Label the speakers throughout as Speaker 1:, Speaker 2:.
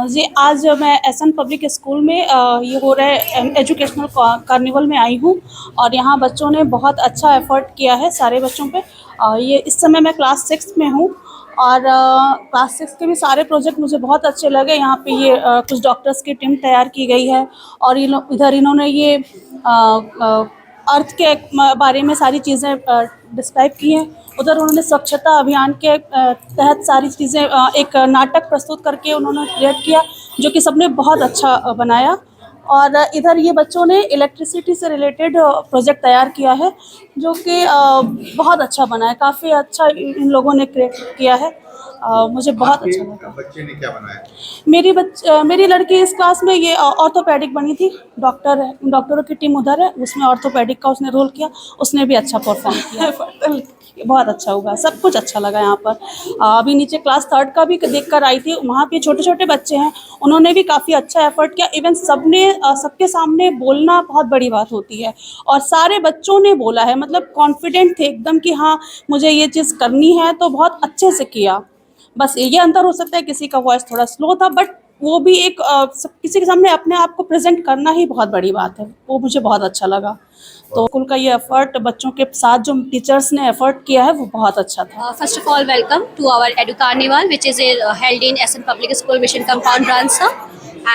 Speaker 1: जी, आज मैं SN public school में ये हो रहे एजुकेशनल कार्निवल में आई हूँ और यहाँ बच्चों ने बहुत अच्छा एफर्ट किया है सारे बच्चों पे। ये इस समय मैं क्लास 6 में हूँ और क्लास 6 के भी सारे प्रोजेक्ट मुझे बहुत अच्छे लगे। यहाँ पे ये कुछ डॉक्टर्स की टीम तैयार की गई है और इधर इन्होंने ये अर्थ के बारे में सारी चीज़ें डिस्क्राइब की हैं। उधर उन्होंने स्वच्छता अभियान के तहत सारी चीज़ें एक नाटक प्रस्तुत करके उन्होंने क्रिएट किया, जो कि सबने बहुत अच्छा बनाया। और इधर ये बच्चों ने इलेक्ट्रिसिटी से रिलेटेड प्रोजेक्ट तैयार किया है, जो कि बहुत अच्छा बना है। काफ़ी अच्छा इन लोगों ने क्रिएट किया है। मुझे बहुत अच्छा लगा।
Speaker 2: बच्चे ने क्या बनाया?
Speaker 1: मेरी लड़की इस क्लास में ये ऑर्थोपेडिक बनी थी। डॉक्टरों की टीम उधर है, उसमें ऑर्थोपेडिक का उसने रोल किया। उसने भी अच्छा परफॉर्म किया। बहुत अच्छा हुआ, सब कुछ अच्छा लगा यहाँ पर। अभी नीचे क्लास 3 का भी देख कर आई थी, वहाँ पे छोटे छोटे बच्चे हैं, उन्होंने भी काफ़ी अच्छा एफर्ट किया। इवन सबके सामने बोलना बहुत बड़ी बात होती है और सारे बच्चों ने बोला है, मतलब कॉन्फिडेंट थे एकदम कि हाँ मुझे ये चीज़ करनी है, तो बहुत अच्छे से किया। बस ये अंतर हो सकता है, किसी का वॉइस थोड़ा स्लो था, बट वो भी एक किसी के सामने अपने आप को प्रेजेंट करना ही बहुत बड़ी बात है। वो मुझे बहुत अच्छा लगा। तो स्कूल का ये एफर्ट, बच्चों के साथ जो टीचर्स ने एफर्ट किया है, वो बहुत अच्छा था।
Speaker 3: First of all, welcome to our Edu Carnival, which is held in SN Public School Mission Compound, Ransa.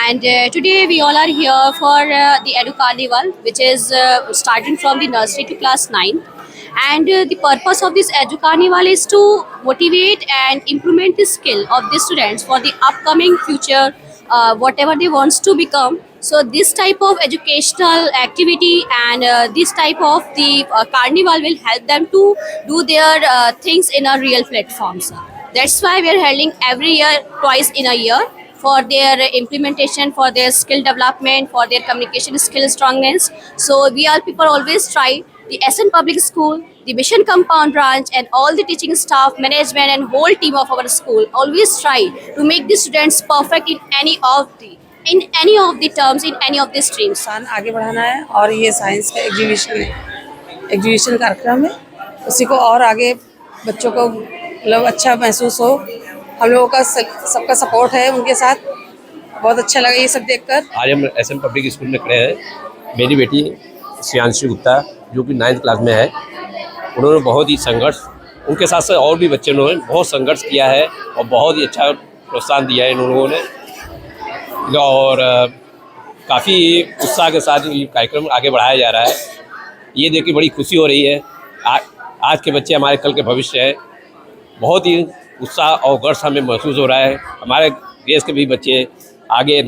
Speaker 3: And today we all are here for the Edu Carnival, which is starting from the nursery to class 9. And the purpose of this Edu Carnival is to motivate and implement the skill of the students for the upcoming future, whatever they wants to become. So this type of educational activity and this type of the carnival will help them to do their things in a real platforms. That's why we are holding every year, twice in a year, for their implementation, for their skill development, for their communication skill strongness. So we all people always try, the SN Public School, the Mission Compound branch, and all the teaching staff, management, and whole team of our school always try to make the students perfect in any of the terms, in any of the streams.
Speaker 4: आगे बढ़ाना है और ये science का exhibition कार्यक्रम है, उसी को और आगे बच्चों को मतलब अच्छा महसूस हो। हम लोगों का सबका सपोर्ट है उनके साथ। बहुत अच्छा लगा ये सब देखकर।
Speaker 5: आज हम एसएन पब्लिक स्कूल में खड़े हैं। मेरी बेटी श्रियांशी गुप्ता, जो कि 9th क्लास में है, उन्होंने बहुत ही संघर्ष, उनके साथ साथ और भी बच्चे उन्होंने बहुत संघर्ष किया है और बहुत ही अच्छा प्रोत्साहन दिया है इन लोगों ने। और काफ़ी उत्साह के साथ ये कार्यक्रम आगे बढ़ाया जा रहा है। ये देख के बड़ी खुशी हो रही है। आज के बच्चे हमारे कल के भविष्य है। बहुत ही उत्साह और गर्व हमें महसूस हो रहा है। हमारे देश के भी बच्चे आगे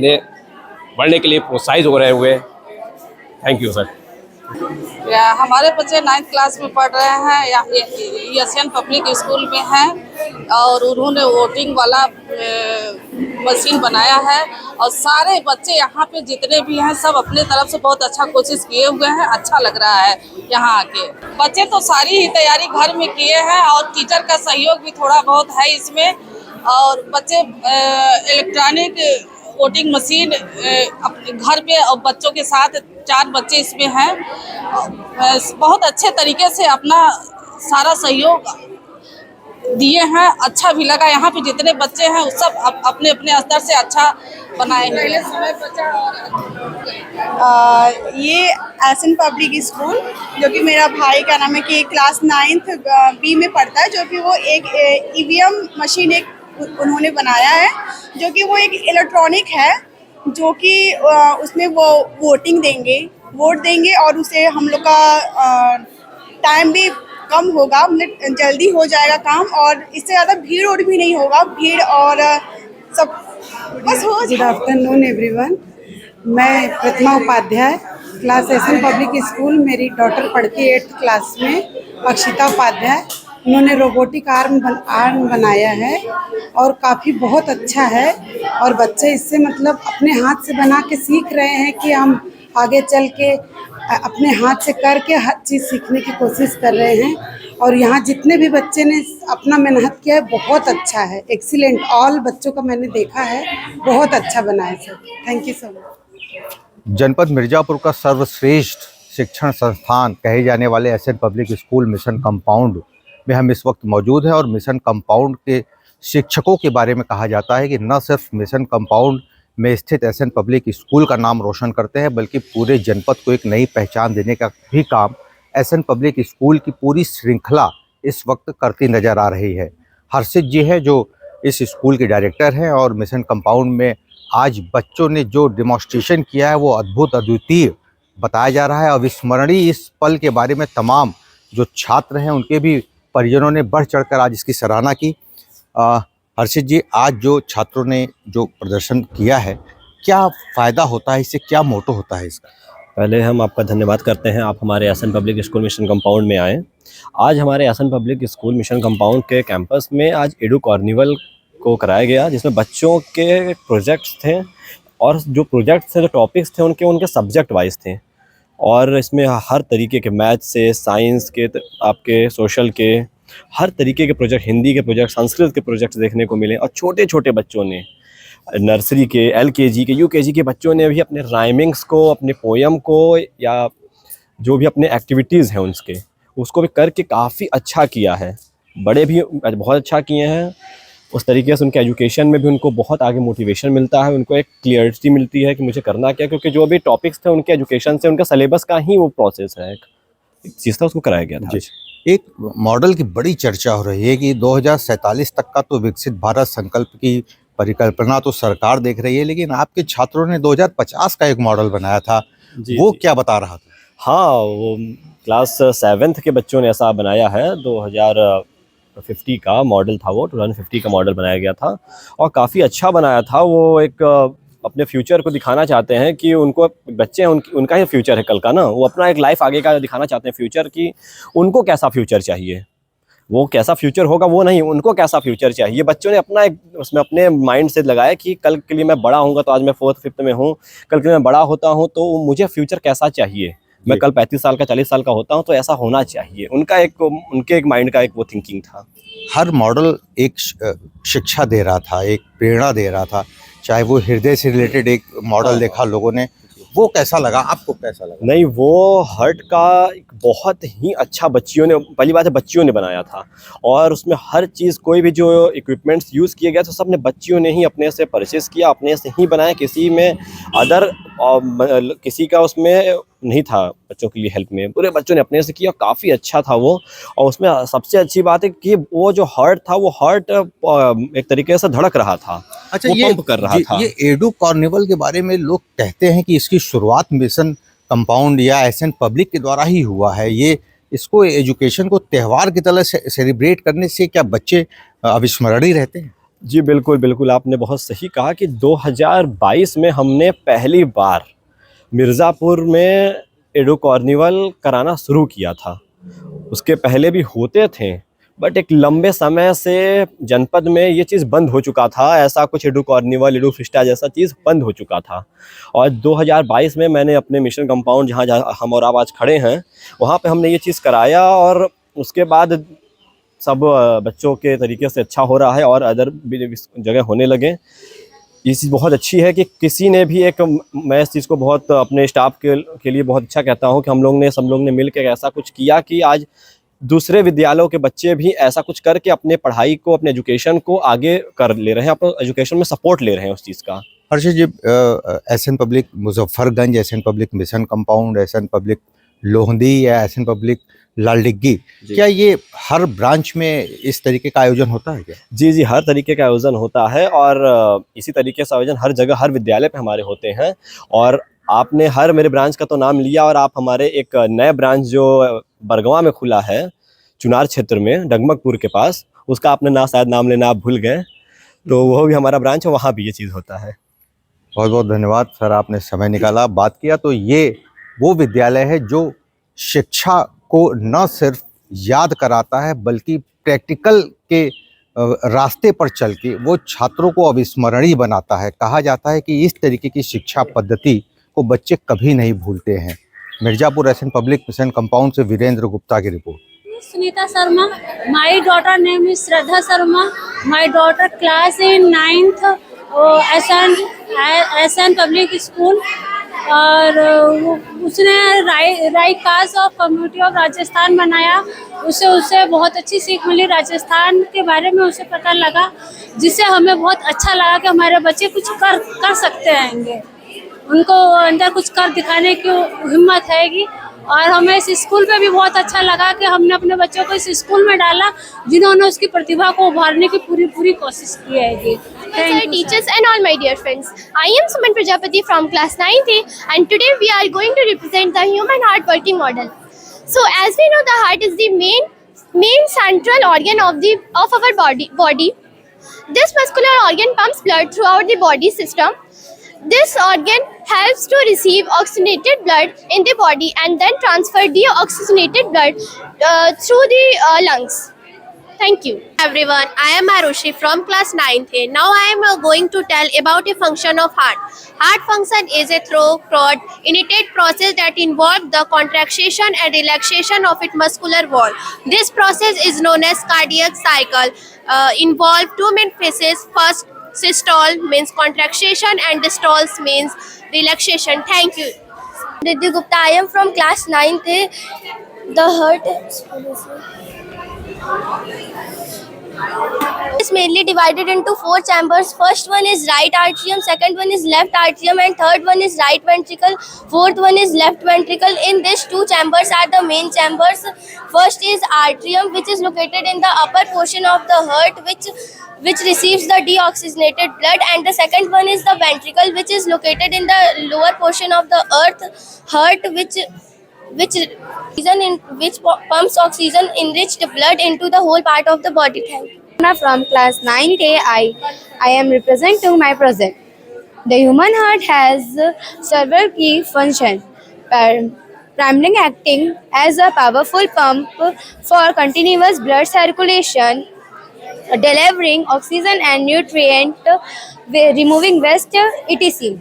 Speaker 5: बढ़ने के लिए प्रोत्साहित हो रहे हुए। Thank you sir.
Speaker 4: हमारे बच्चे 9th क्लास में पढ़ रहे हैं, एशियन पब्लिक स्कूल में हैं और उन्होंने वोटिंग वाला मशीन बनाया है और सारे बच्चे यहाँ पे जितने भी हैं सब अपने तरफ से बहुत अच्छा कोशिश किए हुए हैं। अच्छा लग रहा है यहाँ आके। बच्चे तो सारी ही तैयारी घर में किए हैं और टीचर का सहयोग भी थोड़ा बहुत है इसमें। और बच्चे इलेक्ट्रॉनिक वोटिंग मशीन अपने घर पे और बच्चों के साथ 4 बच्चे इसमें हैं, बहुत अच्छे तरीके से अपना सारा सहयोग दिए हैं। अच्छा भी लगा। यहाँ पे जितने बच्चे हैं सब अपने अपने स्तर से अच्छा बनाए हैं।
Speaker 6: ये एसएन पब्लिक स्कूल, जो कि मेरा भाई का नाम है कि क्लास 9th बी में पढ़ता है, जो कि वो एक ईवीएम मशीन उन्होंने बनाया है, जो कि वो एक इलेक्ट्रॉनिक है, जो कि उसमें वो वोट देंगे और उसे हम लोग का टाइम भी कम होगा, मतलब जल्दी हो जाएगा काम और इससे ज़्यादा भीड़ भी नहीं होगा। भीड़ और सब बस हो।
Speaker 7: Good afternoon everyone. मैं Pratima Upadhyay, class SN public school, मेरी डॉटर पढ़ती है 8th क्लास में, अक्षिता उपाध्याय। उन्होंने रोबोटिक आर्म बनाया है और काफ़ी बहुत अच्छा है और बच्चे इससे मतलब अपने हाथ से बना के सीख रहे हैं कि हम आगे चल के अपने हाथ से करके हर चीज़ सीखने की कोशिश कर रहे हैं। और यहाँ जितने भी बच्चे ने अपना मेहनत किया है बहुत अच्छा है, एक्सीलेंट। ऑल बच्चों का मैंने देखा है, बहुत अच्छा बना है sir. Thank you so much.
Speaker 2: जनपद मिर्ज़ापुर का सर्वश्रेष्ठ शिक्षण संस्थान कहे जाने वाले SN public school mission compound में हम इस वक्त मौजूद हैं और मिशन कंपाउंड के शिक्षकों के बारे में कहा जाता है कि न सिर्फ मिशन कंपाउंड में स्थित एसएन पब्लिक स्कूल का नाम रोशन करते हैं, बल्कि पूरे जनपद को एक नई पहचान देने का भी काम एसएन पब्लिक स्कूल की पूरी श्रृंखला इस वक्त करती नज़र आ रही है। हर्षित जी है जो इस स्कूल के डायरेक्टर हैं, और मिशन कंपाउंड में आज बच्चों ने जो डेमोन्स्ट्रेशन किया है वो अद्भुत अद्वितीय बताया जा रहा है। अविस्मरणीय इस पल के बारे में तमाम जो छात्र हैं उनके भी परिजनों ने बढ़ चढ़कर आज इसकी सराहना की। हर्षित जी, आज जो छात्रों ने जो प्रदर्शन किया है, क्या फ़ायदा होता है इससे, क्या मोटो होता है इसका?
Speaker 8: पहले हम आपका धन्यवाद करते हैं, आप हमारे SN public school mission compound में आए। आज हमारे SN public school mission compound के कैंपस में आज एडू कार्निवल को कराया गया, जिसमें बच्चों के प्रोजेक्ट्स थे, और जो प्रोजेक्ट्स थे, जो टॉपिक्स थे, उनके सब्जेक्ट वाइज थे। और इसमें हर तरीके के मैथ से, साइंस के, आपके सोशल के, हर तरीके के प्रोजेक्ट, हिंदी के प्रोजेक्ट, संस्कृत के प्रोजेक्ट्स देखने को मिले। और छोटे छोटे बच्चों ने, नर्सरी के, एलकेजी के, यूकेजी के बच्चों ने भी अपने राइमिंग्स को, अपने पोयम को, या जो भी अपने एक्टिविटीज़ हैं उसको भी करके काफ़ी अच्छा किया है। बड़े भी बहुत अच्छा किए हैं। उस तरीके से उनके एजुकेशन में भी उनको बहुत आगे मोटिवेशन मिलता है, उनको एक क्लियरिटी मिलती है कि मुझे करना क्या, क्योंकि जो भी टॉपिक्स थे उनके एजुकेशन से, उनका सिलेबस का ही वो प्रोसेस है, एक चीज़ था, उसको कराया गया था।
Speaker 2: एक मॉडल की बड़ी चर्चा हो रही है कि 2047 तक का तो विकसित भारत संकल्प की परिकल्पना तो सरकार देख रही है, लेकिन आपके छात्रों ने 2050 का एक मॉडल बनाया था, वो क्या बता रहा था?
Speaker 8: हाँ, वो क्लास 7th के बच्चों ने ऐसा बनाया है। 2050 का मॉडल था, वो 2050 का मॉडल बनाया गया था, और काफ़ी अच्छा बनाया था। वो एक अपने फ्यूचर को दिखाना चाहते हैं कि उनको बच्चे हैं, उनका ही फ्यूचर है कल का ना, वो अपना एक लाइफ आगे का दिखाना चाहते हैं फ्यूचर, कि उनको कैसा फ्यूचर चाहिए, वो कैसा फ्यूचर होगा वो नहीं, उनको कैसा फ्यूचर चाहिए। बच्चों ने अपना एक उसमें अपने माइंड से लगाया कि कल के लिए मैं बड़ा होऊंगा, तो आज मैं 4th 5th में हूँ, कल के लिए मैं बड़ा होता हूँ तो मुझे फ्यूचर कैसा चाहिए, मैं कल 35 साल का 40 साल का होता हूँ तो ऐसा होना चाहिए। उनके एक माइंड का एक वो थिंकिंग था।
Speaker 2: हर मॉडल एक शिक्षा दे रहा था, एक प्रेरणा दे रहा था, चाहे वो हृदय से रिलेटेड एक मॉडल देखा लोगों ने, वो कैसा लगा आपको, कैसा लगा?
Speaker 8: नहीं, वो हर्ट का एक बहुत ही अच्छा बच्चियों ने, पहली बात है बच्चियों ने बनाया था, और उसमें हर चीज़, कोई भी जो इक्विपमेंट्स यूज़ किए गए तो सब ने बच्चियों ने ही अपने से परचेस किया, अपने से ही बनाया, किसी में किसी का उसमें नहीं था बच्चों के लिए हेल्प में, पूरे बच्चों ने अपने से किया, काफ़ी अच्छा था वो। और उसमें सबसे अच्छी बात है कि वो जो हर्ट था, वो हर्ट एक तरीके से धड़क रहा था।
Speaker 2: अच्छा,
Speaker 8: वो पंप कर रहा था।
Speaker 2: ये एडू कार्निवल के बारे में लोग कहते हैं कि इसकी शुरुआत मिशन कंपाउंड या एसएन पब्लिक के द्वारा ही हुआ है। ये इसको एजुकेशन को त्यौहार की तरह से सेलिब्रेट करने से क्या बच्चे अविस्मरणीय रहते हैं?
Speaker 8: जी बिल्कुल बिल्कुल, आपने बहुत सही कहा कि 2022 में हमने पहली बार मिर्ज़ापुर में एडू कार्निवल कराना शुरू किया था। उसके पहले भी होते थे, बट एक लंबे समय से जनपद में ये चीज़ बंद हो चुका था। ऐसा कुछ एडू कार्निवल, एडू फिस्टा जैसा चीज़ बंद हो चुका था। और 2022 में मैंने अपने मिशन कंपाउंड, जहाँ हम और आप आज खड़े हैं, वहाँ पे हमने ये चीज़ कराया, और उसके बाद सब बच्चों के तरीके से अच्छा हो रहा है, और अदर भी जगह होने लगे। ये चीज़ बहुत अच्छी है कि किसी ने भी मैं इस चीज़ को बहुत अपने स्टाफ के लिए बहुत अच्छा कहता हूँ कि सब लोग ने मिल के ऐसा कुछ किया कि आज दूसरे विद्यालयों के बच्चे भी ऐसा कुछ करके अपने पढ़ाई को, अपने एजुकेशन को आगे कर ले रहे हैं, अपने एजुकेशन में सपोर्ट ले रहे हैं उस चीज़ का।
Speaker 2: Harshit ji, SN public Muzaffarganj, SN public mission compound, SN public Lohandi या एसएन पब्लिक लालडिग्गी, क्या ये हर ब्रांच में इस तरीके का आयोजन होता है क्या?
Speaker 8: जी, हर तरीके का आयोजन होता है, और इसी तरीके से आयोजन हर जगह, हर विद्यालय पे हमारे होते हैं। और आपने मेरे ब्रांच का तो नाम लिया, और आप हमारे एक नए ब्रांच जो बरगवां में खुला है, चुनार क्षेत्र में, डगमगपुर के पास, उसका आपने शायद नाम लेना आप भूल गए, तो वो भी हमारा ब्रांच है, वहाँ भी ये चीज़ होता है।
Speaker 2: बहुत बहुत धन्यवाद सर, आपने समय निकाला, बात किया। तो ये वो विद्यालय है जो शिक्षा को न सिर्फ याद कराता है, बल्कि प्रैक्टिकल के रास्ते पर चल के वो छात्रों को अविस्मरणीय बनाता है। कहा जाता है कि इस तरीके की शिक्षा पद्धति को बच्चे कभी नहीं भूलते हैं। Mirzapur SN public mission compound से वीरेंद्र गुप्ता की रिपोर्ट।
Speaker 9: Sunita Sharma, my daughter name is Shraddha Sharma, my daughter class in 9th SN public school, और उसने राई caste of community of Rajasthan बनाया। उससे बहुत अच्छी सीख मिली, राजस्थान के बारे में उसे पता लगा, जिससे हमें बहुत अच्छा लगा कि हमारे बच्चे कुछ कर सकते रहेंगे, उनको अंदर कुछ कर दिखाने की हिम्मत हैगी। और हमें इस स्कूल पे भी बहुत अच्छा लगा कि हमने अपने बच्चों को इस स्कूल में डाला, जिन्होंने उसकी प्रतिभा को उभारने की पूरी कोशिश की है।
Speaker 10: Sir, teachers and all my dear friends, I am Suman Prajapati from class 9th A, and today we are going to represent the human heart working model. So as we know, the heart is the main central organ of our body. This muscular organ pumps blood throughout the body system. This organ helps to receive oxygenated blood in the body and then transfer the oxygenated blood through the lungs. Thank you. Everyone, I am Arushi from class 9th A. Now I am going to tell about a function of heart. Heart function is a through-coordinated process that involves the contraction and relaxation of its muscular wall. This process is known as cardiac cycle. Involve two main phases. First, systole means contraction and diastole means relaxation. Thank you. Riddhi Gupta, I am from class 9th A. The heart is mainly divided into four chambers. First one is right atrium, second one is left atrium, and third one is right ventricle. Fourth one is left ventricle. In these two chambers are the main chambers. First is atrium, which is located in the upper portion of the heart, which receives the deoxygenated blood, and the second one is the ventricle, which is located in the lower portion of the heart, which pumps oxygen enriched blood into the whole part of the body. Thank you. From class 9th A, I am representing my project. The human heart has several key functions, primarily acting as a powerful pump for continuous blood circulation, delivering oxygen and nutrient, removing waste, etc.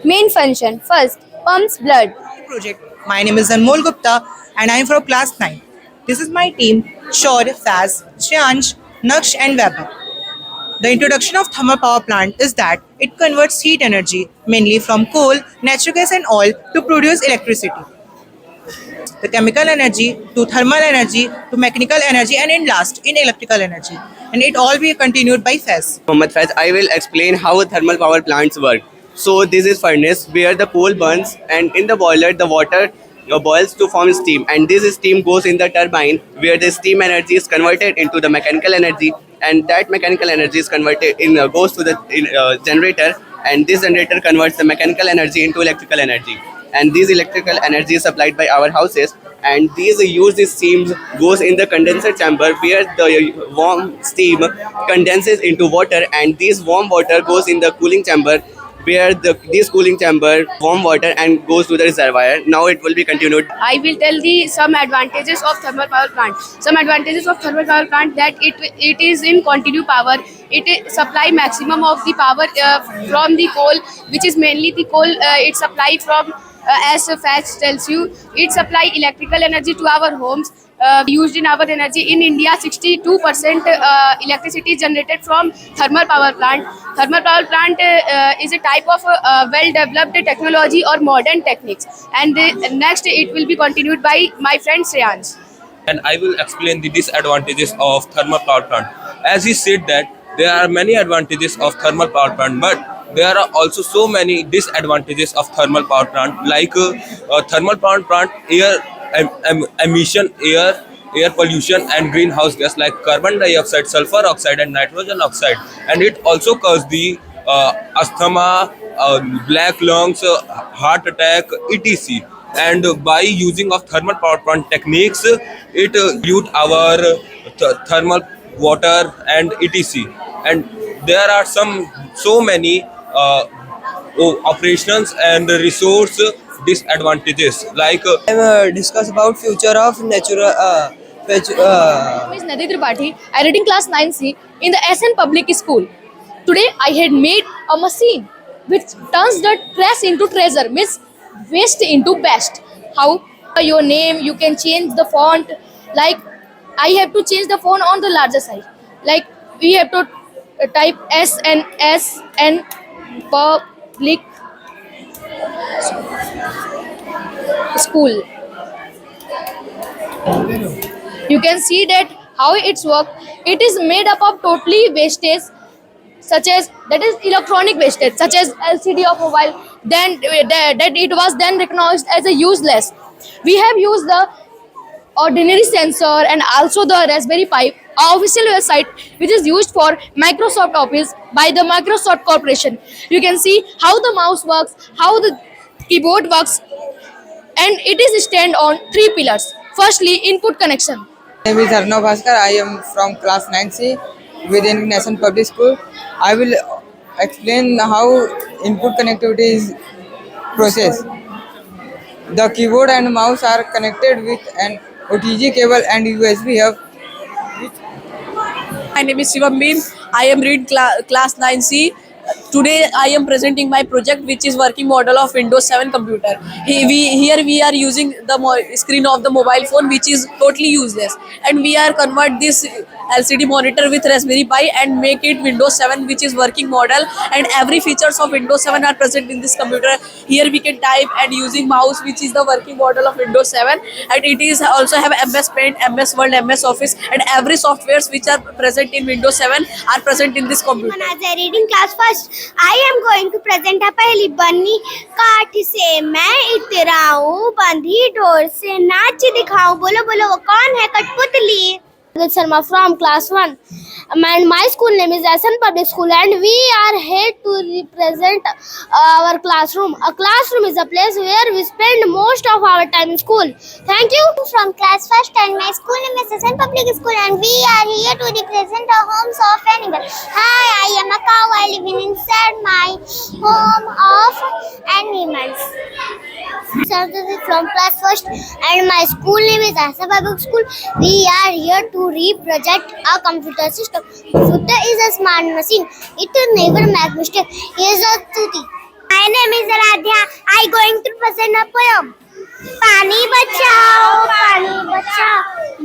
Speaker 10: Main function: first, pumps blood.
Speaker 11: Project. My name is Anmol Gupta and I am from class 9. This is my team: Shaur, Faz, Shyansh, Naksh and Vaibhav. The introduction of thermal power plant is that it converts heat energy, mainly from coal, natural gas and oil, to produce electricity. The chemical energy to thermal energy to mechanical energy and in last in electrical energy. And it all be continued by Faz.
Speaker 12: Mohammad Faz, I will explain how thermal power plants work. So this is furnace where the coal burns, and in the boiler the water boils to form steam, and this steam goes in the turbine where the steam energy is converted into the mechanical energy, and that mechanical energy is converted goes to the generator, and this generator converts the mechanical energy into electrical energy, and this electrical energy is supplied by our houses, and these used steam goes in the condenser chamber where the warm steam condenses into water, and this warm water goes in the cooling chamber where this cooling chamber warm water and goes to the reservoir. Now it will be continued.
Speaker 13: I will tell some advantages of thermal power plant. Some advantages of thermal power plant: that it is in continuous power. It supply maximum of the power from the coal, which is mainly the coal. It supply from as Faz tells you, it supply electrical energy to our homes. Used in our energy. In India, 62% electricity is generated from thermal power plant. Thermal power plant is a type of well-developed technology or modern techniques. And next, it will be continued by my friend Shreyansh.
Speaker 14: And I will explain the disadvantages of thermal power plant. As he said that there are many advantages of thermal power plant, but there are also so many disadvantages of thermal power plant, like thermal power plant emission, air pollution and greenhouse gas like carbon dioxide, sulfur oxide and nitrogen oxide, and it also causes the asthma, black lungs, heart attack, etc. And by using of thermal power plant techniques, it pollute our thermal water and etc. And there are so many operations and resource disadvantages, like
Speaker 11: Discuss about future of natural.
Speaker 13: My name is Nadi Tripathi. I read in class 9C in the SN Public School. Today I had made a machine which turns the trash into treasure, means waste into best. How? Your name, you can change the font. Like I have to change the font on the larger size. Like we have to type SN public. school. You can see that how it's work. It is made up of totally wastage, such as that is electronic wastage, such as LCD of mobile. Then that it was then recognized as a useless. We have used the ordinary sensor and also the Raspberry Pi, our official website, which is used for Microsoft Office by the Microsoft Corporation. You can see how the mouse works, how the keyboard works, and it is stand on 3 pillars. Firstly, input connection.
Speaker 15: My name is Arnav Bhaskar. I am from class 9C within National Public School. I will explain how input connectivity is processed. The keyboard and mouse are connected with an OTG cable and USB hub.
Speaker 16: My name is Shivam Bin. I am read class 9C. Today I am presenting my project, which is working model of Windows 7 computer. Here we are using the screen of the mobile phone, which is totally useless, and we are convert this LCD monitor with Raspberry Pi and make it Windows 7, which is working model, and every features of Windows 7 are present in this computer. Here we can type and using mouse, which is the working model of Windows 7, and it is also have MS Paint, MS Word, MS Office, and every softwares which are present in Windows 7 are present in this computer.
Speaker 10: As I read in class first, I am going to present a पहली बन्नी काठ से मैं इतराऊं, बंधी door से नाच दिखाऊं, बोलो बोलो वो कौन है कठपुतली. Sharma from class 1, and my school name is SN Public School, and we are here to represent our classroom. A classroom is a place where we spend most of our time in school. Thank you. From class 1st, and my school name is SN Public School, and we are here to represent the homes of animals. Hi, I am a cow. I live inside my home of animals. Sarthasi from class 1st, and my school name is SN Public School. We are here to represent a computer system. Computer is a smart machine. It never makes mistake. Here's a tutti. My name is Aradhya. I going to present a poem. पानी बचाओ,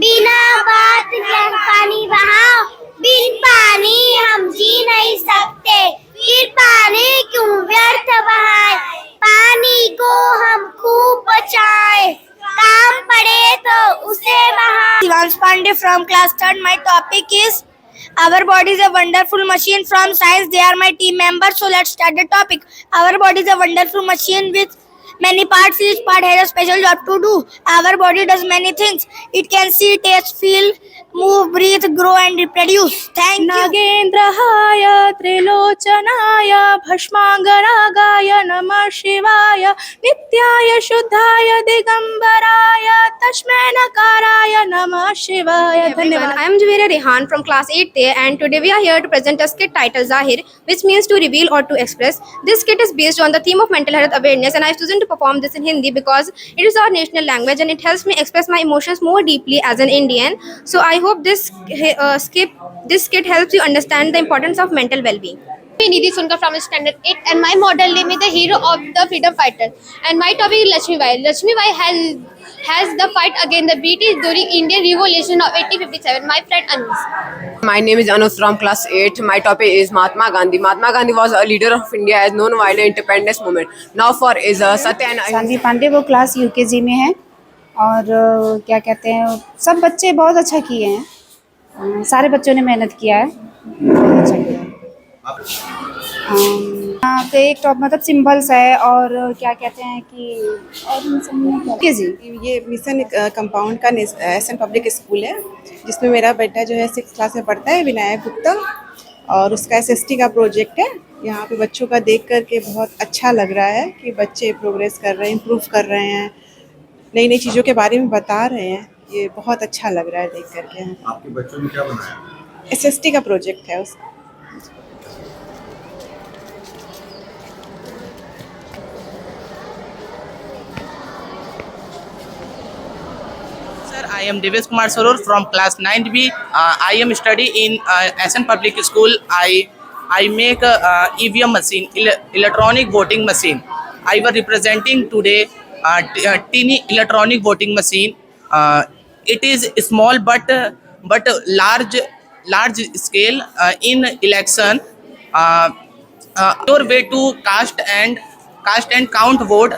Speaker 10: बिना बात के पानी बहाओ. बिन पानी हम जी नहीं सकते, फिर पानी क्यों व्यर्थ बहाए. पानी को हम खूब बचाए, काम पड़े तो उसे बहाए. Shivansh Pandey from class 3rd. My topic is our body is a wonderful machine. From science, they are my team members. So let's start the topic. Our body is a wonderful machine with many parts. Each part has a special job to do. Our body does many things. It can see, taste, feel, move, breathe, grow and reproduce. Thank you.
Speaker 17: नागेन्द्रहाय त्रिलोचनाय भस्मांगरागाय नमः शिवाय नित्याय शुद्धाय दिगंबराय तस्मै नकाराय नमः शिवाय. धन्यवाद.
Speaker 18: I am Juveria Rehan from class 8th, and today we are here to present a skit titled Zahir, which means to reveal or to express. This skit is based on the theme of mental health awareness, and I have chosen to perform this in Hindi because it is our national language and it helps me express my emotions more deeply as an Indian. So I hope this skit helps you understand the importance of mental well-being.
Speaker 3: Nidhi Sunkar from standard 8, and my model name is the hero of the freedom fighter, and my topic is Lakshmi Bai. Lakshmi Bai has the fight against the British during Indian Revolution of 1857. My friend Anush.
Speaker 19: My name is Anush from class 8. My topic is Mahatma Gandhi. Mahatma Gandhi was a leader of India as known by the independence movement. Now for is Satya and
Speaker 20: Sanjhi Pandey, वो class UKG में है, और क्या कहते हैं, सब बच्चे बहुत अच्छा किए हैं. सारे बच्चों ने मेहनत किया है, बहुत अच्छा किया है. तो एक टॉप मतलब सिंबल्स है, और क्या कहते हैं कि और
Speaker 21: ये मिशन कंपाउंड का एसएन पब्लिक स्कूल है, जिसमें मेरा बेटा जो है 6th क्लास में पढ़ता है, विनायक गुप्ता, और उसका एसएसटी का प्रोजेक्ट है. यहाँ पे बच्चों का देख करके बहुत अच्छा लग रहा है कि बच्चे प्रोग्रेस कर रहे हैं, इम्प्रूव कर रहे हैं, नई नई चीज़ों के बारे में बता रहे हैं. ये बहुत अच्छा लग रहा है देख करके.
Speaker 22: आपके बच्चों ने क्या बनाया?
Speaker 21: एसएसटी का प्रोजेक्ट है उसका.
Speaker 23: I am Devesh Kumar Sarur from class 9B. I am study in SN Public School. I make a EVM machine, electronic voting machine. I was representing today teeny electronic voting machine. It is small but large scale in election. Your way to cast and count vote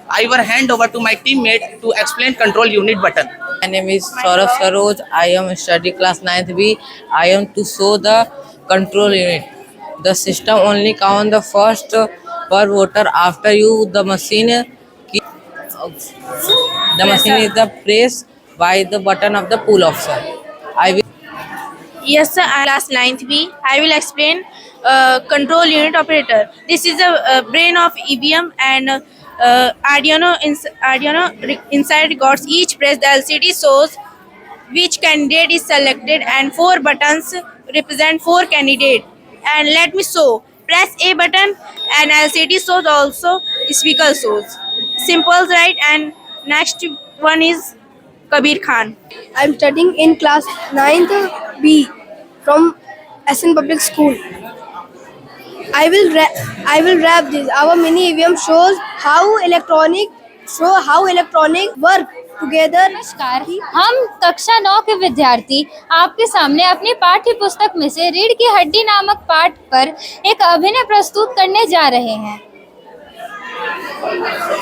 Speaker 23: I will hand over to my teammate to explain control unit button.
Speaker 1: My name is Saurabh Saroj. I am study class 9th B. I am to show the control unit. The system only count the first per voter. After you, the machine is the press by the button of the pool officer. I will.
Speaker 17: Yes, sir. I am class 9th B. I will explain control unit operator. This is the brain of EVM and Arduino inside records. Each press the LCD shows which candidate is selected and 4 buttons represent 4 candidates. And let me show. Press A button and LCD shows also speaker shows. Simple, right? And next one is Kabir Khan.
Speaker 18: I'm studying in class 9th B from SN Public School. I will wrap this. Our mini EVM shows how electronic work together.
Speaker 5: नमस्कार, हम कक्षा 9 के विद्यार्थी आपके सामने अपनी पाठ्य पुस्तक में से रीढ़ की हड्डी नामक पाठ पर एक अभिनय प्रस्तुत करने जा रहे हैं।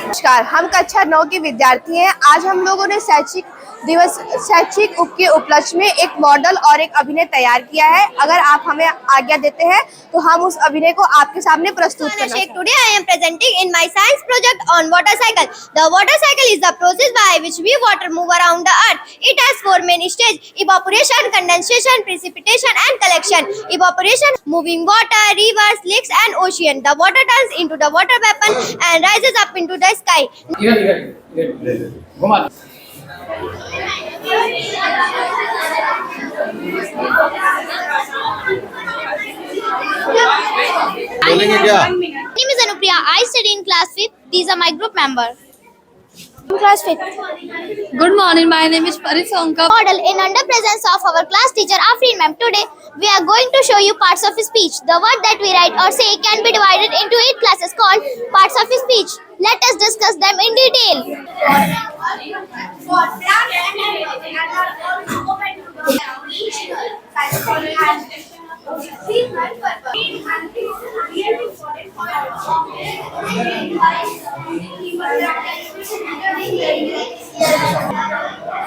Speaker 18: नमस्कार, हम कक्षा 9 के विद्यार्थी हैं। आज हम लोगों ने शैक्षिक के उपलक्ष्य में एक मॉडल और एक अभिनय तैयार किया है। अगर आप हमें आज्ञा देते हैं तो हम उस अभिनय को आपके सामने प्रस्तुत करेंगे।
Speaker 10: Today I am presenting in my science project on water cycle. The water cycle is the process by which we water move around the earth. It has 4 main stages: evaporation, condensation, precipitation and collection. Evaporation, moving water, rivers, lakes and ocean. The water turns into the water vapor and rises up into the sky.
Speaker 2: बोलेंगे क्या?
Speaker 10: My name is Anupriya. I study in class 5th. These are my group members. Class 5th.
Speaker 5: Good morning, my name is Parisonka.
Speaker 10: Model in under presence of our class teacher Afreen ma'am. Today we are going to show you parts of speech. The word that we write or say can be divided into 8 classes called parts of speech. Let us discuss them in detail.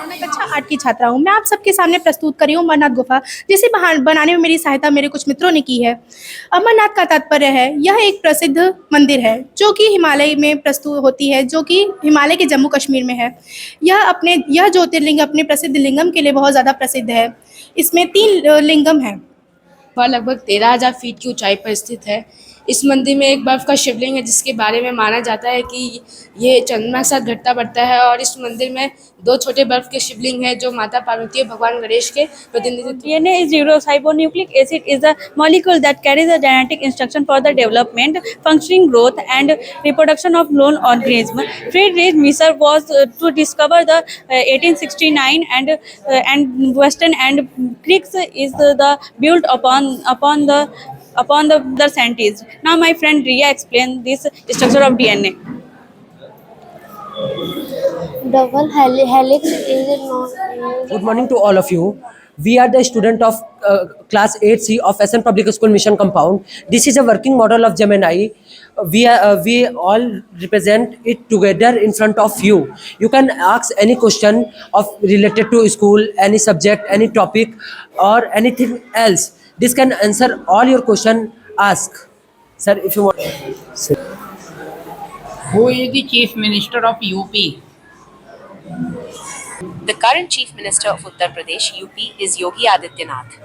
Speaker 17: मैं कक्षा 8 की छात्रा हूँ। मैं आप सबके सामने प्रस्तुत कर रही हूँ अमरनाथ गुफा, जिसे बनाने में मेरी सहायता मेरे कुछ मित्रों ने की है। अमरनाथ का तात्पर्य है यह एक प्रसिद्ध मंदिर है जो कि हिमालय में प्रस्तुत होती है, जो कि हिमालय के जम्मू कश्मीर में है। यह ज्योतिर्लिंग अपने प्रसिद्ध लिंगम के लिए बहुत ज़्यादा प्रसिद्ध है। इसमें 3 लिंगम हैं।
Speaker 13: वह लगभग 13,000 फीट की ऊंचाई पर स्थित है। इस मंदिर में एक बर्फ का शिवलिंग है जिसके बारे में माना जाता है कि ये चंद्रमा के साथ घटता बढ़ता है, और इस मंदिर में 2 छोटे बर्फ के शिवलिंग हैं जो माता पार्वती और भगवान गणेश के प्रतिनिधित्व।
Speaker 22: DNA is ribonucleic acid is a molecule that carries a genetic instruction for the development, functioning, growth and reproduction of known organism. Friedrich Miescher was to discover the 1869 and Western and Crick is the built upon the scientists. Now my friend Riya explained this structure of DNA.
Speaker 18: Double helix is not.
Speaker 24: Good morning to all of you. We are the student of class 8C of SN Public School Mission Compound. This is a working model of Gemini. We all represent it together in front of you. You can ask any question related to school, any subject, any topic or anything else. This can answer all your question. Ask. Sir, if you want.
Speaker 25: Who is the Chief Minister of UP?
Speaker 26: The current Chief Minister of Uttar Pradesh, UP, is Yogi Adityanath.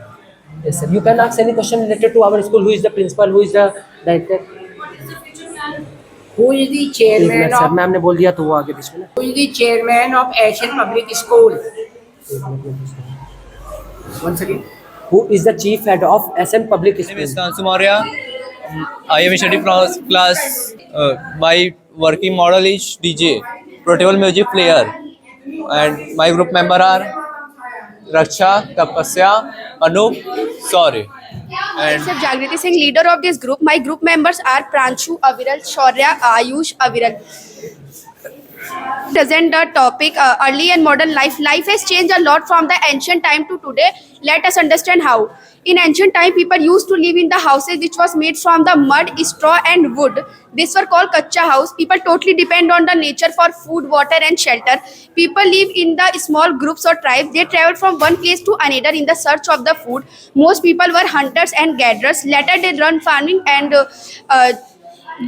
Speaker 24: Yes, sir. You can ask any question related to our school. Who is the principal? Who is the director?
Speaker 25: Who is the chairman
Speaker 24: sir,
Speaker 25: of?
Speaker 24: Ma'am ने बोल दिया तो वो आगे बीच में।
Speaker 25: Who is the chairman of Asian Public School?
Speaker 24: Once again. Who is the chief head of SN Public School?
Speaker 27: My name is Kansu Maurya. I am studying from class. My working model is DJ, portable music player, and my group member are Raksha, Tapasya, Anup, Saurya.
Speaker 13: And Jagriti Singh, leader of this group. My group members are Pranshu, Aviral, Shaurya, Ayush, Aviral. Present the topic early and modern life. Life has changed a lot from the ancient time to today. Let us understand how. In ancient time, people used to live in the houses which was made from the mud, straw and wood. These were called kacha house. People totally depend on the nature for food, water and shelter. People live in the small groups or tribes. They travel from one place to another in the search of the food. Most people were hunters and gatherers. Later they learned farming and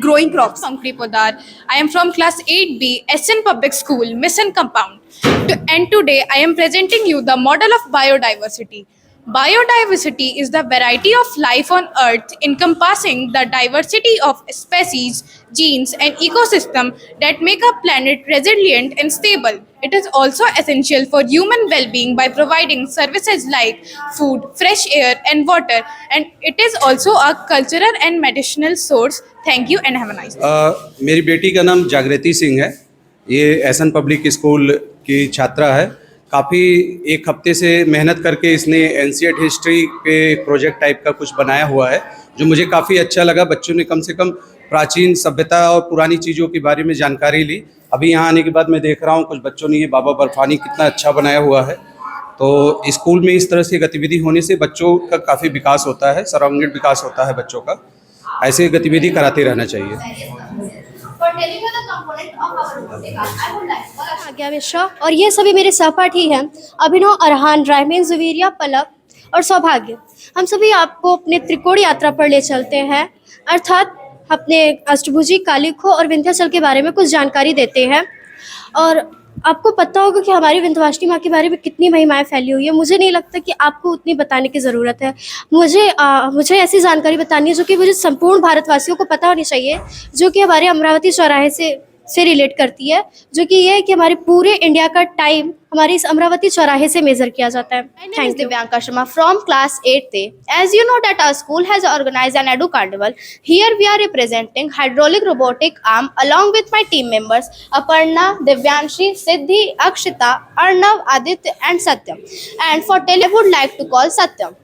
Speaker 13: growing crops.
Speaker 4: Pankri Podar. I am from class 8B, SN Public School, Mission Compound. And today I am presenting you the model of biodiversity. Biodiversity is the variety of life on Earth encompassing the diversity of species, genes, and ecosystem that make a planet resilient and stable. It is also essential for human well-being by providing services like food, fresh air, and water. And it is also a cultural and medicinal source. Thank you and have a nice day.
Speaker 6: मेरी बेटी का नाम जागृति सिंह है। ये SN public school की छात्रा है। काफ़ी एक हफ्ते से मेहनत करके इसने एंशिएंट हिस्ट्री पे प्रोजेक्ट टाइप का कुछ बनाया हुआ है, जो मुझे काफ़ी अच्छा लगा। बच्चों ने कम से कम प्राचीन सभ्यता और पुरानी चीज़ों के बारे में जानकारी ली। अभी यहाँ आने के बाद मैं देख रहा हूँ कुछ बच्चों ने ये बाबा बर्फानी कितना अच्छा बनाया हुआ है। तो स्कूल में इस तरह से गतिविधि होने से बच्चों का काफ़ी विकास होता है, सर्वांगीण विकास होता है बच्चों का। ऐसे गतिविधि कराते रहना चाहिए।
Speaker 18: आज्ञा मिश्रा और ये सभी मेरे सहपाठी हैं अभिनव, अरहान, रायमीन, जुवीरिया, पलक और सौभाग्य। हम सभी आपको अपने त्रिकोण यात्रा पर ले चलते हैं, अर्थात अपने अष्टभुजी, कालिखो और विंध्याचल के बारे में कुछ जानकारी देते हैं। और आपको पता होगा कि हमारी विंध्यवासिनी माँ के बारे में कितनी महिमाएं फैली हुई है। मुझे नहीं लगता कि आपको उतनी बताने की ज़रूरत है। मुझे ऐसी जानकारी बतानी है जो कि मुझे संपूर्ण भारतवासियों को पता होनी चाहिए, जो कि हमारे अमरावती चौराहे से रिलेट करती है, जो कि ये है कि हमारे पूरे इंडिया का टाइम हमारे इस अमरावती चौराहे से मेजर किया जाता है।
Speaker 10: Thank you. Divyanka Sharma from class 8th. As you know that our school has organized an Edu Carnival. Here we are representing hydraulic robotic arm along with my team members Aparna, Divyanshi, Siddhi, Akshita, Arnav, Aditya and Satyam. And for tele I would like to call Satyam.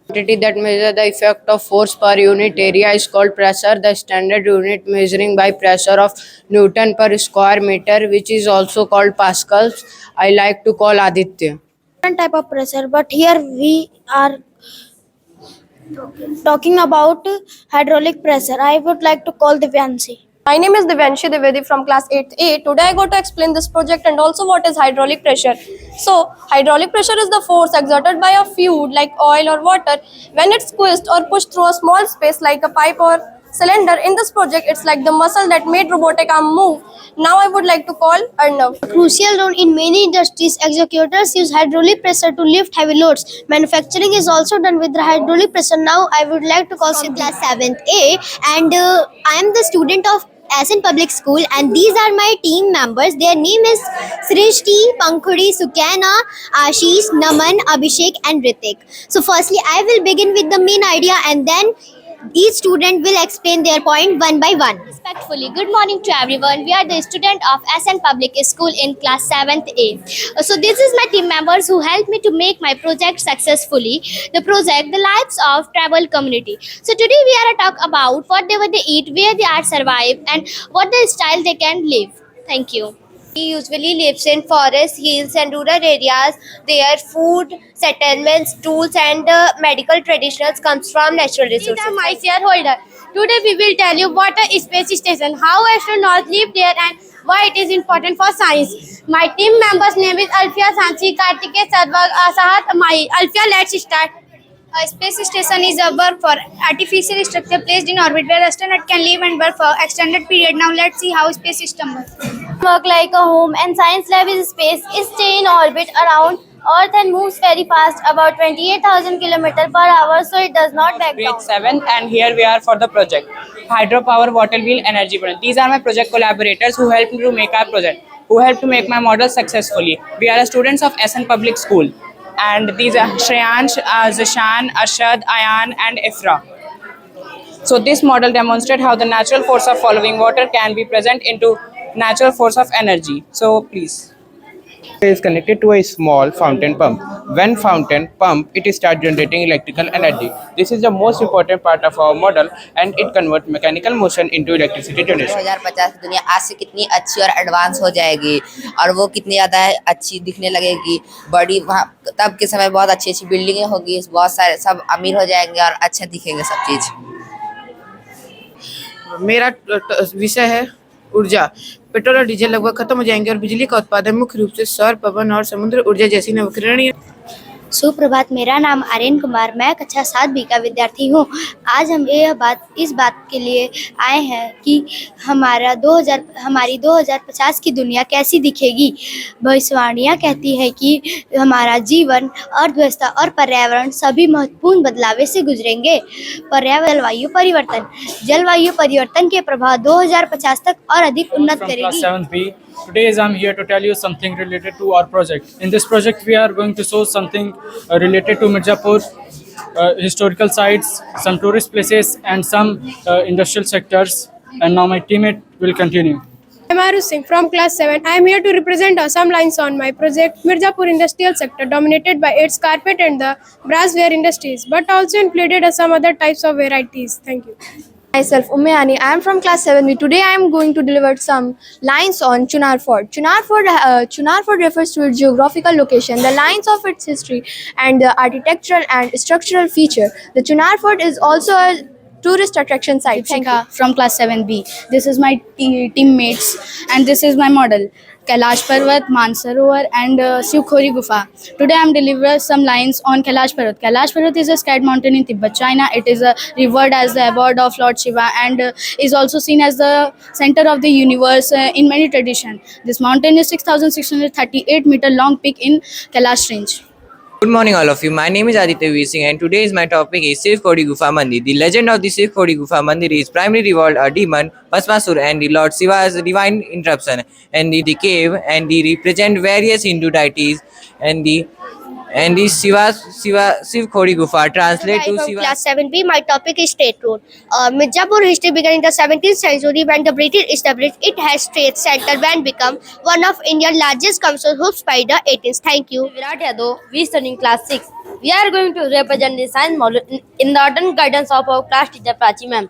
Speaker 19: Quantity that measure the effect of force per unit area is called pressure. The standard unit measuring by pressure of Newton per square meter, which is also called pascals, I like to call Aditya.
Speaker 10: Different type of pressure, but here we are talking about hydraulic pressure. I would like to call Divyanshi.
Speaker 7: My name is Divyanshi Divedi from class 8A. Today I go to explain this project and also what is hydraulic pressure. So, hydraulic pressure is the force exerted by a fluid like oil or water when it's squeezed or pushed through a small space like a pipe or cylinder. In this project, it's like the muscle that made robotic arm move. Now I would like to call Arnav.
Speaker 10: A crucial role in many industries. Executors use hydraulic pressure to lift heavy loads. Manufacturing is also done with the hydraulic pressure. Now I would like to call
Speaker 18: class 7th A, and I am the student of SN Public School, and these are my team members. Their name is Srishti, Pankhudi, Sukaina, Ashish, Naman, Abhishek and Ritik. So firstly, I will begin with the main idea and then each student will explain their point one by one.
Speaker 10: Respectfully, good morning to everyone. We are the student of SN Public School in class 7th A. So this is my team members who helped me to make my project successfully. The project, the lives of tribal community. So today we are to talk about what they eat, where they are survive and what the style they can live. Thank you.
Speaker 18: He usually lives in forests, hills and rural areas. Their food, settlements, tools and medical traditions comes from natural resources.
Speaker 10: These are my shareholder. Today we will tell you what a space station, how astronauts live there and why it is important for science. My team members' name is Alfia Sanchi, Kartikeya Sarwag, Asahat Mai. Alfia, let's start.
Speaker 18: A space station is a work for artificial structure placed in orbit where astronaut can live and work for extended period. Now let's see how space system works.
Speaker 10: Work like a home and science lab is space, stay in orbit around Earth and moves very fast, about 28,000 km per hour, so it does not back down.
Speaker 8: Grade 7th, and here we are for the project Hydropower Water Wheel Energy Project. These are my project collaborators who helped me to make our project, who helped to make my model successfully. We are students of SN Public School, and these are Shreyansh, Zishan, Arshad, Ayan and Ifra. So this model demonstrates how the natural force of following water can be present into natural force of energy. So please.
Speaker 25: is connected to a small fountain pump. When fountain pump, it start generating electrical energy. This is the most important part of our model, and it convert mechanical motion into electricity generation.
Speaker 3: 2050 की दुनिया आज से कितनी अच्छी और advance हो जाएगी और वो कितनी ज़्यादा अच्छी दिखने लगेगी। बड़ी वहाँ तब के समय बहुत अच्छी अच्छी बिल्डिंगें होगी, बहुत सारे सब अमीर हो जाएंगे और अच्छा दिखेंगे सब चीज़।
Speaker 25: मेरा विषय है ऊर्जा। पेट्रोल और डीजल लगभग खत्म हो जाएंगे और बिजली का उत्पादन मुख्य रूप से सौर, पवन और समुद्र ऊर्जा जैसी नवीकरणीय।
Speaker 10: सुप्रभात, मेरा नाम आर्यन कुमार, मैं कक्षा 7B का विद्यार्थी हूँ। आज हम इस बात के लिए आए हैं कि हमारी 2050 की दुनिया कैसी दिखेगी। भविष्यवाणियाँ कहती है कि हमारा जीवन, अर्थव्यवस्था और पर्यावरण सभी महत्वपूर्ण बदलाव से गुजरेंगे। जलवायु परिवर्तन के प्रभाव 2050 तक और अधिक उन्नत करेगी।
Speaker 9: Today I'm here to tell you something related to our project. In this project we are going to show something related to Mirzapur, historical sites, some tourist places and some industrial sectors. And now my teammate will continue.
Speaker 11: I am Arush Singh from class 7. I am here to represent Assam lines on my project Mirzapur industrial sector dominated by its carpet and the brassware industries, but also included some other types of varieties. Thank you.
Speaker 7: Myself, Umayani. I am from class 7B. Today I am going to deliver some lines on Chunar Fort. Chunar Fort refers to its geographical location, the lines of its history, and the architectural and structural feature. The Chunar Fort is also a tourist attraction site. Thank you.
Speaker 12: From class 7B. This is my teammates and this is my model. Kailash Parvat, Mansarovar and Shivkhori Gufa. Today I am delivering some lines on Kailash Parvat. Kailash Parvat is a sacred mountain in Tibet, China. It is revered as the abode of Lord Shiva and is also seen as the center of the universe in many traditions. This mountain is 6,638-meter long peak in Kailash range.
Speaker 14: Good morning all of you. My name is Aditya V. Singh and today's my topic is Shivkhori Gufa Mandir. The legend of the Shivkhori Gufa Mandir is primarily revolved a demon, Bhasmasur, and the Lord Shiva's divine interruption, and the cave and the represent various Hindu deities and the Shivkhori Gufa translate to Shiva.
Speaker 10: Class 7B, my topic is State Road. Mirzapur history began in the 17th century when the British established it has state center and become one of India's largest commercial hubs by the 18th. Thank you.
Speaker 15: Virat Yadav, we studying class 6. We are going to represent the science model in the urban guidance of our class teacher Prachi ma'am.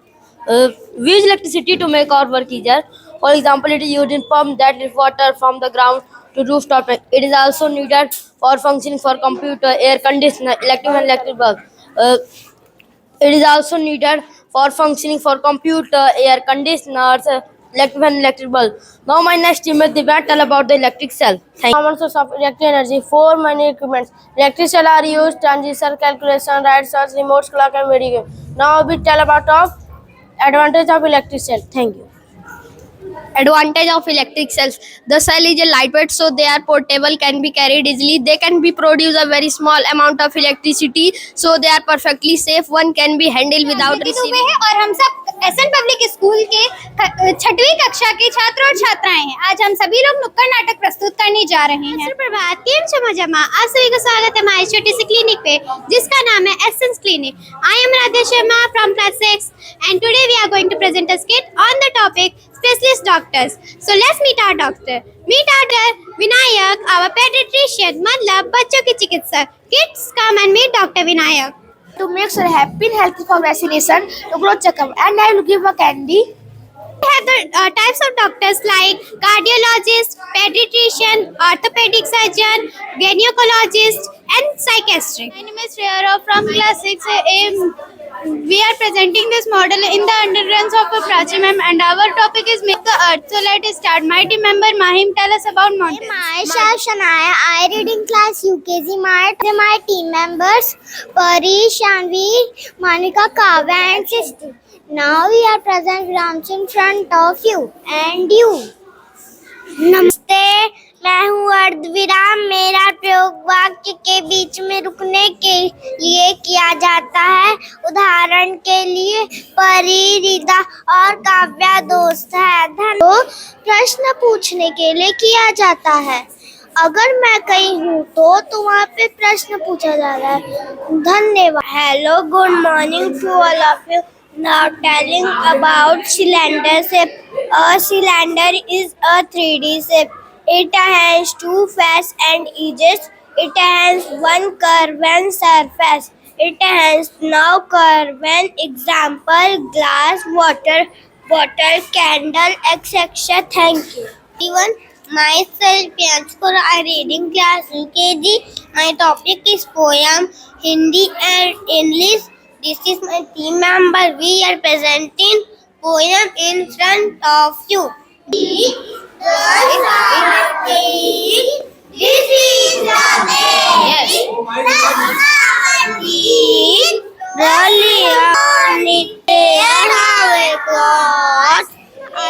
Speaker 15: We use electricity to make our work easier. For example, it is used in pump that lifts water from the ground to rooftop. It is also needed for functioning for computer, air conditioner, electric bulb. It is also needed for functioning for computer, air conditioners, electric bulb. Now my next teammate will tell about the electric cell. Thank you. Common source of electric energy. 4 many equipments. Electric cell are used transistor, calculation, right search, remote clock and video game. Now we tell about the advantage of electric cell. Thank you.
Speaker 10: Advantage of electric cells. The cell is a lightweight, so they are portable, can be carried easily. They can be produce a very small amount of electricity, so they are perfectly safe. One can be handled without receiving.
Speaker 16: और हम सब SN public school के 6वीं कक्षा के छात्र और छात्राएं हैं। आज हम सभी लोग नुक्कड़ नाटक प्रस्तुत करने जा रहे हैं। सुप्रभात, जमा आप सभी का स्वागत है हमारे छोटे से क्लिनिक पे जिसका नाम है essence clinic. I am Radha Sharma from class 6 and today we are going to present a skit on the topic specialist doctors. So let's meet our doctor. Meet our Dr. Vinayak, our pediatrician, मतलब बच्चों के चिकित्सक. Kids, come and meet Dr. Vinayak. To make sure happy and healthy for vaccination, to grow checkup, and I will give a candy.
Speaker 10: We have the types of doctors like cardiologist, pediatrician, orthopedic surgeon, gynecologist, and psychiatrist. My name is Shreya from class 6A. We are presenting this model in the undergrounds of Prachi ma'am, and our topic is Make the Earth. So let's start. My team member Mahim, tell us about mountains.
Speaker 16: Myself Shania, I read in class UKG. My team members Pari, Shanvi, Monica, Kavya and Sisti. Now we are present grounds in front of you and you.
Speaker 10: नमस्ते, मैं हूँ अर्धविराम। मेरा प्रयोग वाक्य के बीच में रुकने के लिए किया जाता है। उदाहरण के लिए परी, रिदा और काव्या दोस्त है। तो प्रश्न पूछने के लिए किया जाता है। अगर मैं कहीं हूँ तो वहाँ पे प्रश्न पूछा जा रहा है। धन्यवाद। Hello, good morning to all of you. Now telling about cylinder shape. A cylinder is a 3D shape. It has two faces and edges. It has one curve and surface. It has no curve and example glass, water bottle, candle, etc. Thank you. Everyone, myself Priyansh for a reading class UKG. My topic is poem, Hindi and English. This is my team member. We are presenting poem in front of you. This is the yes. Really on it have a cross.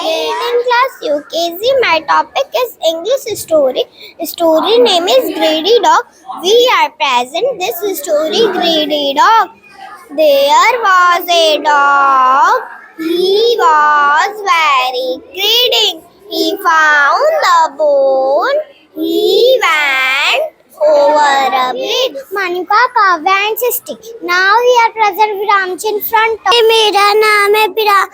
Speaker 10: In class UKG, my topic is English story. Story name is Greedy Dog. We are present this story Greedy Dog. There was a dog. He was very greedy. He found the bone. He went over a bridge. Manuka Kavya and Sisti. Now we are present Viramchi in front of. मेरा नाम है विराम.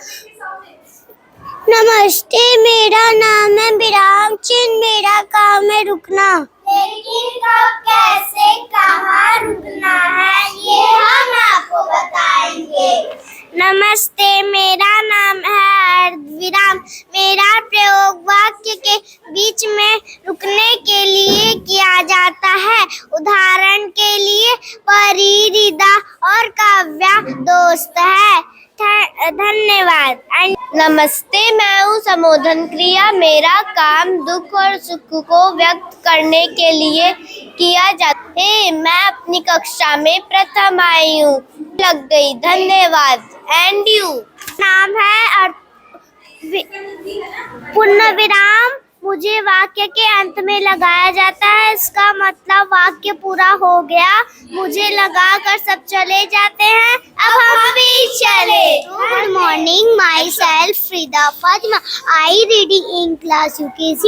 Speaker 10: नमस्ते मेरा नाम है विराम चिन्ह. मेरा काम है रुकना. लेकिन कब कैसे कहाँ रुकना है ये हम आपको बताएंगे. नमस्ते मेरा नाम है अर्धविराम. मेरा प्रयोग वाक्य के बीच में रुकने के लिए किया जाता है. उदाहरण के लिए परी, रिदा और काव्या दोस्त है. धन्यवाद. नमस्ते, मैं हूँ संबोधन क्रिया. मेरा काम दुख और सुख को व्यक्त करने के लिए किया जाता है. मैं अपनी कक्षा में प्रथम आई हूँ. लग गई. धन्यवाद. And you. नाम है पूर्ण विराम. मुझे वाक्य के अंत में लगाया जाता है. इसका मतलब वाक्य पूरा हो गया. मुझे लगा कर सब चले जाते हैं. अब हम भी चले. Good morning, myself Frida Fatima. I reading in class UKG.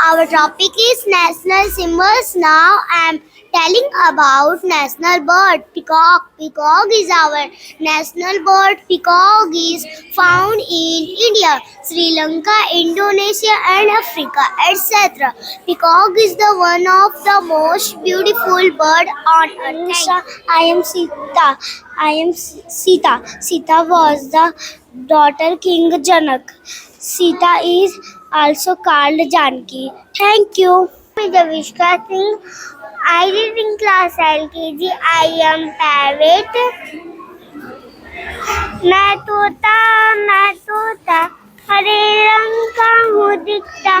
Speaker 10: Our topic is national symbols. Now I am telling about national bird peacock. Peacock is our national bird. Peacock is found in India, Sri Lanka, Indonesia and Africa, etc. Peacock is the one of the most beautiful bird on earth. I am Sita. Sita was the daughter King Janak. Sita is also called Janki. Thank you. Javishka Singh. I read in class LKG. I am parrot. मैं तोता हरे रंग का हूँ दिखता.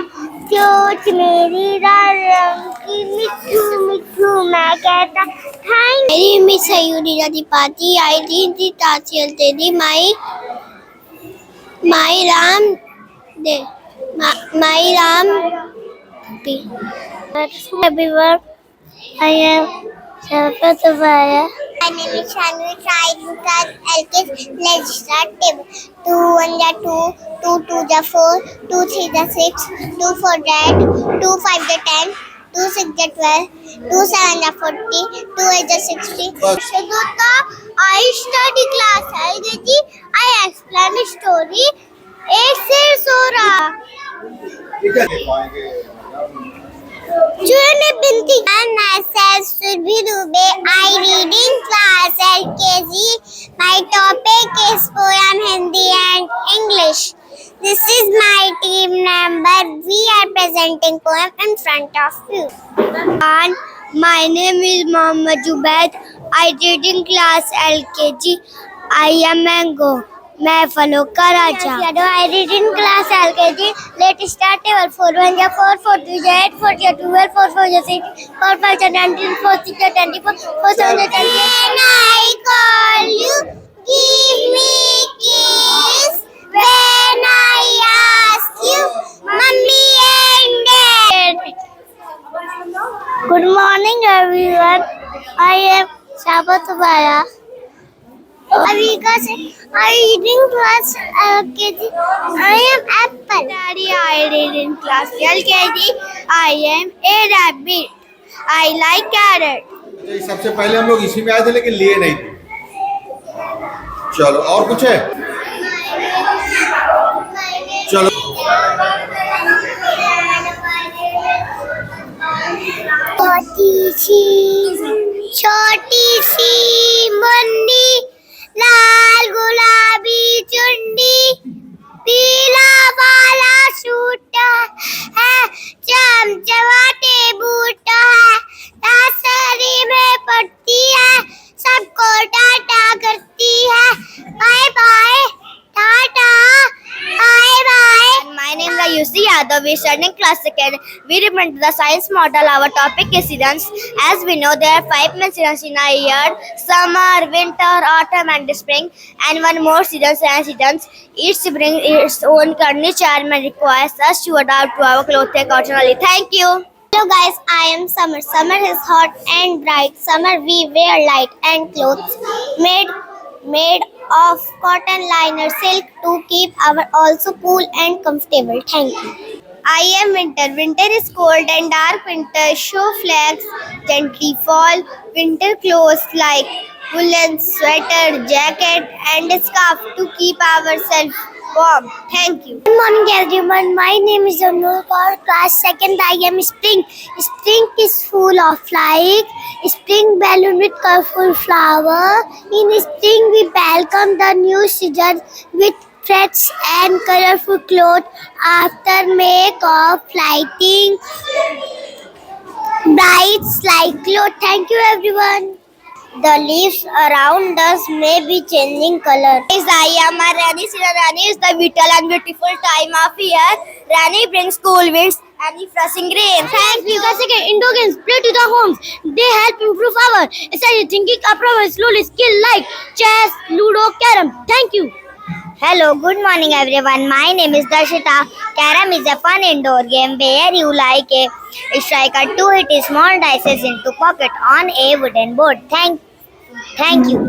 Speaker 10: चोंच मेरी लाल रंग की. मिट्ठू मैं कहता. Thank you. Miss Sayuri Radipati. I read the Tahsil Tedi. My Ram. Everyone. I am Sarpatavaya. My name is Shanu. Try class LKG. Let's start table. 2 1 is 2, 2 2 is 4, 2 3 is 6, 2 4 is 8, 2 5 is 10, 2 6 is 12, 2 7 is 40, 2 8 is 60. Shadutta, I study class LKG. I explain the story. एक से सोरा. June Binti and myself Surbhi Dubey. I read in class LKG. My topic is poem Hindi and English. This is my team member. We are presenting poem in front of you. And my name is Mohammad Jubaid. I read in class LKG. I am Mango. मैं फलों का राजा. I read in class LKG. Let's start table. 4 1 is 4, 4 2 is 8, 4 3 is 12, 4 4 is 16, 4 5 is 19, 4 6 is 24, 4 7 is 28. When I call you, give me kiss. When I ask you, mummy and dad. Good morning everyone. I am Sabatubaya. Avika said, I read in class LKG. I am apple. Daddy, I read in class LKG. I am a rabbit. I like carrot.
Speaker 1: सबसे पहले हम लोग इसी में आए थे लेकिन लिए नहीं थे. चलो और कुछ है. चलो
Speaker 10: छोटी सी मुन्नी, लाल गुलाबी चुन्नी, पीला वाला सूट है, चमचमाते बूट है, नर्सरी में पढ़ती है, सबको टाटा करती है, bye bye tata bye bye. My name is Ayushi Yadav. We studying class 2nd. We represent the science model. Our topic is seasons. As we know, there are 5 main seasons in a year: summer, winter, autumn, and spring. And one more season, science seasons. Each brings its own currently charm and requires us to adapt to our clothes accordingly. Thank you. Hello guys, I am Summer. Summer is hot and bright. Summer we wear light and clothes made of cotton liner silk to keep our also cool and comfortable. Thank you. I am winter. Winter is cold and dark. Winter show flags gently fall. Winter clothes like woolen sweater, jacket and scarf to keep ourselves warm. Thank you. Good morning everyone. My name is Anur Kaur. Class 2nd. I am Spring. Spring is full of light. Spring balloon with colorful flower. In spring we welcome the new season with fresh and colorful clothes. After make of lighting bright like clothes. Thank you everyone. The leaves around us may be changing color. I am a Rani. Rani is the vital and beautiful time of year. Rani brings cool winds and refreshing rain. Thank you. Indoor games play to the homes. They help improve our strategic thinking, approval, slowly skill like chess, ludo, carom. Thank you. Hello, good morning everyone. My name is Darshita. Carom is a fun indoor game where you like a striker to hit small dice into pocket on a wooden board. Thank you.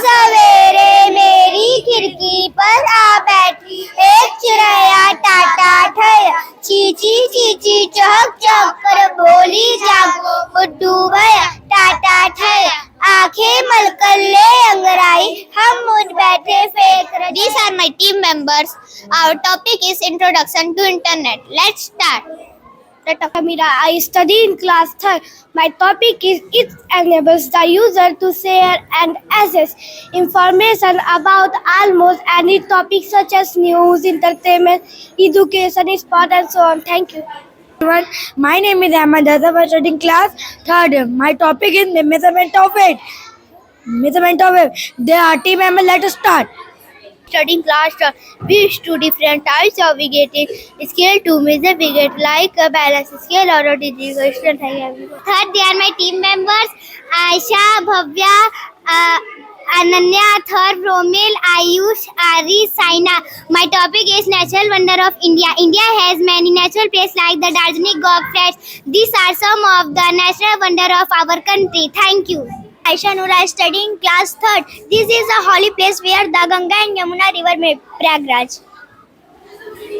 Speaker 10: सवेरे मेरी खिड़की पर आ बैठी एक चिड़ैया टाटा ठहरा, चीची चीची चहक चहक कर बोली जागो उड्डू भया टाटा ठहरा, आंखें मलकर ले अंगड़ाई हम मुड़ बैठे फेंक रहे. These are my team members. Our topic is introduction to internet. Let's start. I study in class 3rd. My topic is it enables the user to share and access information about almost any topic such as news, entertainment, education, sport and so on. Thank you. Everyone, my name is Ahmad Azhar. I study in class 3rd. My topic is the measurement of weight. There are team members. Let us start. Studying class, we use two different types of weighting scale to measure weight, like a balance scale or a digital scale. Third, they are my team members: Aisha, Bhavya, Ananya, Thar, Romil, Ayush, Ari, Saina. My topic is natural wonder of India. India has many natural places like the Darjeeling Gog Flats. These are some of the natural wonder of our country. Thank you. Aisha Noor is studying class 3rd. This is a holy place where the Ganga and Yamuna river meet, Prayagraj.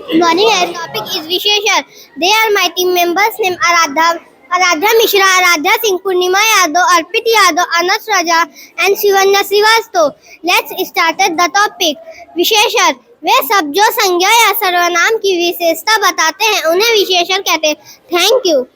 Speaker 10: Good morning, our topic is Visheshar. They are my team members named Aradha Mishra, Aradha Singh, Purnima Yadav, Arpit Yadav, Anas Raja and Shivanya Srivastav. Let's start the topic. विशेषण वे सब जो संज्ञा या सर्वनाम की विशेषता बताते हैं उन्हें विशेषण कहते हैं. Thank you.